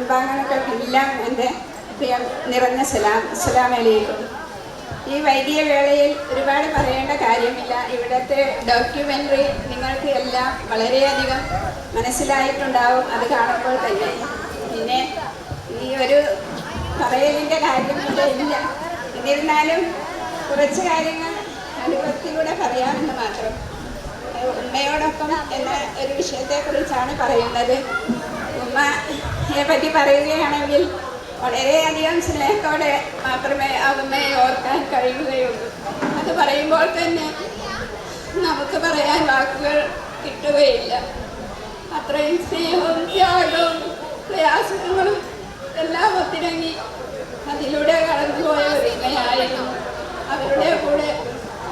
കുടുംബാംഗങ്ങൾക്കെല്ലാം എൻ്റെ നിറഞ്ഞ സലാം അലൈക്കും. ഈ വൈകിയ വേളയിൽ ഒരുപാട് പറയേണ്ട കാര്യമില്ല. ഇവിടുത്തെ ഡോക്യുമെൻ്ററി നിങ്ങൾക്ക് എല്ലാം വളരെയധികം മനസ്സിലായിട്ടുണ്ടാവും അത് കാണുമ്പോൾ തന്നെ. പിന്നെ ഈ ഒരു പറയലിൻ്റെ കാര്യമില്ല. എന്നിരുന്നാലും കുറച്ച് കാര്യങ്ങൾ അനുഭവത്തിലൂടെ പറയാമെന്ന് മാത്രം. ഉമ്മയോടൊപ്പം എന്ന ഒരു വിഷയത്തെക്കുറിച്ചാണ് പറയുന്നത്. ഉമ്മയെ പറ്റി പറയുകയാണെങ്കിൽ വളരെയധികം സ്നേഹത്തോടെ മാത്രമേ ആ ഉമ്മയെ ഓർക്കാൻ കഴിയുകയുള്ളൂ. അത് പറയുമ്പോൾ തന്നെ നമുക്ക് പറയാൻ വാക്കുകൾ കിട്ടുകയില്ല. അത്രയും സ്നേഹവും ത്യാഗവും പ്രയാസങ്ങളും എല്ലാം ഒത്തിണങ്ങി അതിലൂടെ കടന്നുപോയ ഒരു ഉമ്മയായിരുന്നു. അവരുടെ കൂടെ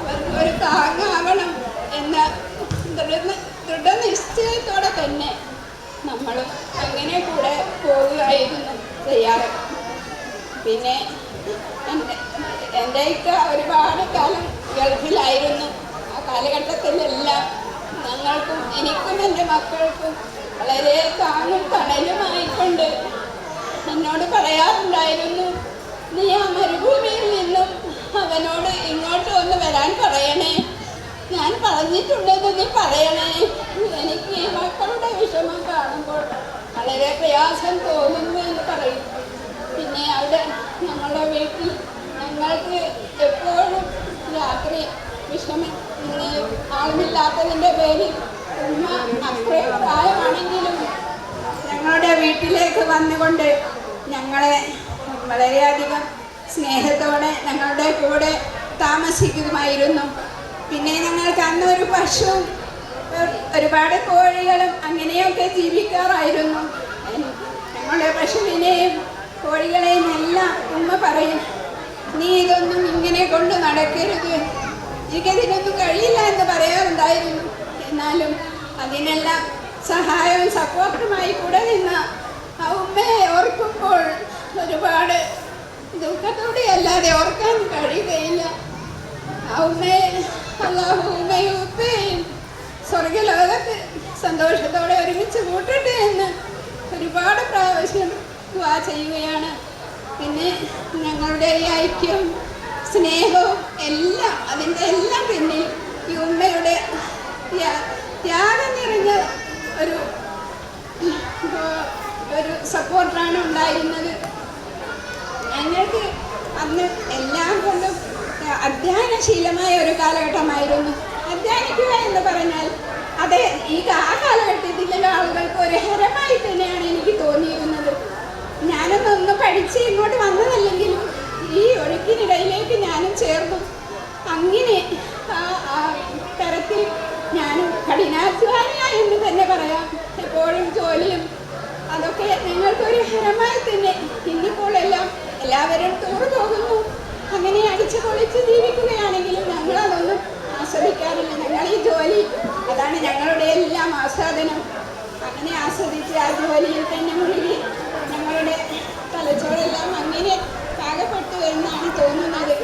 അവർക്ക് ഒരു താങ്ങാവണം എന്ന ദൃഢനിശ്ചയത്തോടെ തന്നെ നമ്മളും അങ്ങനെ കൂടെ പോവുകയായിരുന്നു ചെയ്യാറ്. പിന്നെ എൻ്റെയൊക്കെ ഒരുപാട് കാലം ഗൾഫിലായിരുന്നു. ആ കാലഘട്ടത്തിലെല്ലാം ഞങ്ങൾക്കും എനിക്കും എൻ്റെ മക്കൾക്കും വളരെ താങ്ങും തണലുമായിക്കൊണ്ട് എന്നോട് പറയാറുണ്ടായിരുന്നു, നീ ആ മരുഭൂമിയിൽ നിന്നും അവനോട് ഇങ്ങോട്ട് ഒന്ന് വരാൻ പറയണേ, ഞാൻ പറഞ്ഞിട്ടുണ്ടെന്ന് നീ പറയണേ. എനിക്ക് ഈ മക്കളുടെ വിഷമം കാണുമ്പോൾ വളരെ പ്രയാസം തോന്നുന്നു എന്ന് പറയും. പിന്നെ അവിടെ ഞങ്ങളുടെ വീട്ടിൽ ഞങ്ങൾക്ക് എപ്പോഴും രാത്രി വിഷമം ആളുമില്ലാത്തതിൻ്റെ പേരിൽ ഉമ്മ അത്രയും പ്രായമാണെങ്കിലും ഞങ്ങളുടെ വീട്ടിലേക്ക് വന്നുകൊണ്ട് ഞങ്ങളെ വളരെയധികം സ്നേഹത്തോടെ ഞങ്ങളുടെ കൂടെ താമസിക്കുമായിരുന്നു. പിന്നെ ഞങ്ങൾക്ക് അന്നൊരു പശുവും ഒരുപാട് കോഴികളും അങ്ങനെയൊക്കെ ജീവിക്കാറായിരുന്നു. ഞങ്ങളുടെ പശുവിനെയും കോഴികളെയും എല്ലാം ഉമ്മ പറയും, നീ ഇതൊന്നും ഇങ്ങനെ കൊണ്ട് നടക്കരുത്, എനിക്കതിനൊന്നും കഴിയില്ല എന്ന് പറയാറുണ്ടായിരുന്നു. എന്നാലും അതിനെല്ലാം സഹായവും സപ്പോർട്ടുമായി കൂടെ നിന്ന ആ ഉമ്മയെ ഓർക്കുമ്പോൾ ഒരുപാട് ദുഃഖത്തോടെ അല്ലാതെ ഓർക്കാൻ കഴിയുകയില്ല. ആ ഉമ്മയെ അല്ലാഹു ഉമ്മയും ഉപ്പയും സ്വർഗലോകത്ത് സന്തോഷത്തോടെ ഒരുമിച്ച് കൂട്ടട്ടെ എന്ന് ഒരുപാട് പ്രാവശ്യം ദുആ ചെയ്യുകയാണ്. പിന്നെ ഞങ്ങളുടെ ഈ ഐക്യം സ്നേഹവും എല്ലാം അതിൻ്റെ എല്ലാം പിന്നിൽ ഈ ഉമ്മയുടെ ത്യാഗം നിറഞ്ഞ ഒരു സപ്പോർട്ടാണ് ഉണ്ടായിരുന്നത്. ഞങ്ങൾക്ക് അന്ന് എല്ലാം കൊണ്ടും അധ്യയനശീലമായ ഒരു കാലഘട്ടമായിരുന്നു. അധ്യയനിക്കുക എന്ന് പറഞ്ഞാൽ അത് ആ കാലഘട്ടത്തിലെ ആളുകൾക്ക് ഒരു ഹരമായി തന്നെയാണ് എനിക്ക് തോന്നിയിരുന്നത്. ഞാനൊന്ന് പഠിച്ച് ഇങ്ങോട്ട് വന്നതല്ലെങ്കിലും ഈ ഒഴുക്കിനിടയിലേക്ക് ഞാനും ചേർന്നു. അങ്ങനെ ആ തരത്തിൽ ഞാനും കഠിനാധ്വാനിയായി എന്ന് തന്നെ പറയാം. എപ്പോഴും ജോലിയും അതൊക്കെ ഞങ്ങൾക്കൊരു ഹരമായി തന്നെ. ഇന്നിപ്പോൾ എല്ലാവരും ടൂർ പോകുന്നു, അങ്ങനെ അടിച്ചു പൊളിച്ച് ജീവിക്കുകയാണെങ്കിലും ഞങ്ങളതൊന്നും ആസ്വദിക്കാറില്ല. ഞങ്ങൾ ഈ ജോലി അതാണ് ഞങ്ങളുടെ എല്ലാം ആസ്വാദനം. അങ്ങനെ ആസ്വദിച്ച് ആ ജോലിയിൽ തന്നെ മുഴുകി ഞങ്ങളുടെ തലച്ചോറെല്ലാം അങ്ങനെ പാകപ്പെട്ടു എന്നാണ് തോന്നുന്നത്.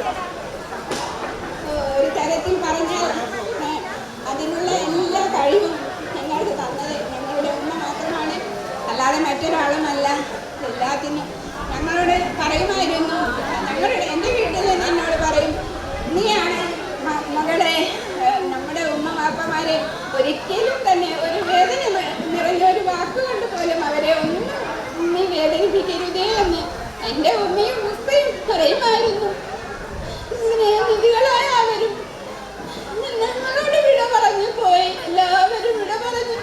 ഒരു തരത്തിൽ പറഞ്ഞാൽ അതിനുള്ള എല്ലാ കഴിവും ഞങ്ങൾക്ക് തന്നത് ഞങ്ങളുടെ ഉമ്മ മാത്രമാണ്, അല്ലാതെ മറ്റൊരാളുമല്ല. എല്ലാത്തിനും ഞങ്ങളോട് പറയുമായിരുന്നു. എൻ്റെ വീട്ടിൽ നിന്ന് എന്നോട് പറയും, നീയാണ് മകളെ, നമ്മുടെ ഉമ്മ വാപ്പമാരെ ഒരിക്കലും തന്നെ ഒരു വേദന നിറഞ്ഞ ഒരു വാക്കുകൊണ്ട് പോലും അവരെ ഒന്നും നീ വേദനിപ്പിക്കരുതേ എന്ന് എൻ്റെ ഉമ്മയും ഉപ്പയും പറയുമായിരുന്നു. സ്നേഹനിധികളായ അവരും ഞങ്ങളോട് വിട പറഞ്ഞു പോയി. എല്ലാവരും വിട പറഞ്ഞു.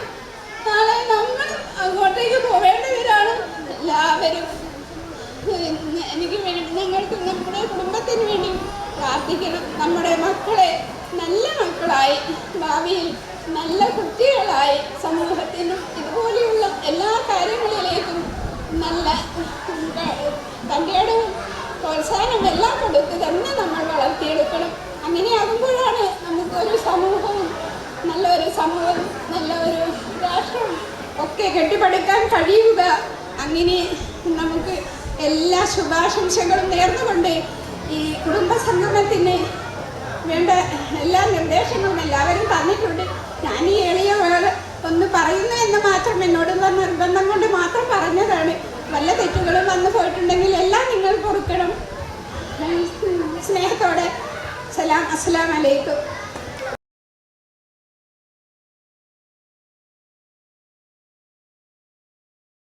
നാളെ നമ്മൾ അങ്ങോട്ടേക്ക് പോവേണ്ടവരാണ് എല്ലാവരും. എനിക്ക് വേണ്ടി ഞങ്ങൾക്ക് നമ്മുടെ കുടുംബത്തിന് വേണ്ടി പ്രാർത്ഥിക്കണം. നമ്മുടെ മക്കളെ നല്ല മക്കളായി ഭാവിയിൽ നല്ല കുട്ടികളായി സമൂഹത്തിനും ഇതുപോലെയുള്ള എല്ലാ കാര്യങ്ങളിലേക്കും നല്ല തൻ്റെടവും പ്രോത്സാഹനം എല്ലാം കൊടുത്ത് തന്നെ നമ്മൾ വളർത്തിയെടുക്കണം. അങ്ങനെയാകുമ്പോഴാണ് നമുക്കൊരു സമൂഹവും നല്ലൊരു രാഷ്ട്രവും ഒക്കെ കെട്ടിപ്പടുക്കാൻ കഴിയുക. അങ്ങനെ നമുക്ക് എല്ലാ ശുഭാശംസകളും നേർന്നുകൊണ്ട് ഈ കുടുംബ സംഗമത്തിന് വേണ്ട എല്ലാ നിർദ്ദേശങ്ങളും എല്ലാവരും തന്നിട്ടുണ്ട്. ഞാൻ ഈ എളിയ ഒന്ന് പറയുന്നു എന്ന് മാത്രം എന്നോടുള്ള നിർബന്ധം കൊണ്ട് മാത്രം പറഞ്ഞതാണ്. വല്ല തെറ്റുകളും വന്നു പോയിട്ടുണ്ടെങ്കിൽ എല്ലാം നിങ്ങൾ പൊറുക്കണം. സ്നേഹത്തോടെ സലാം, അസ്സലാമു അലൈക്കും.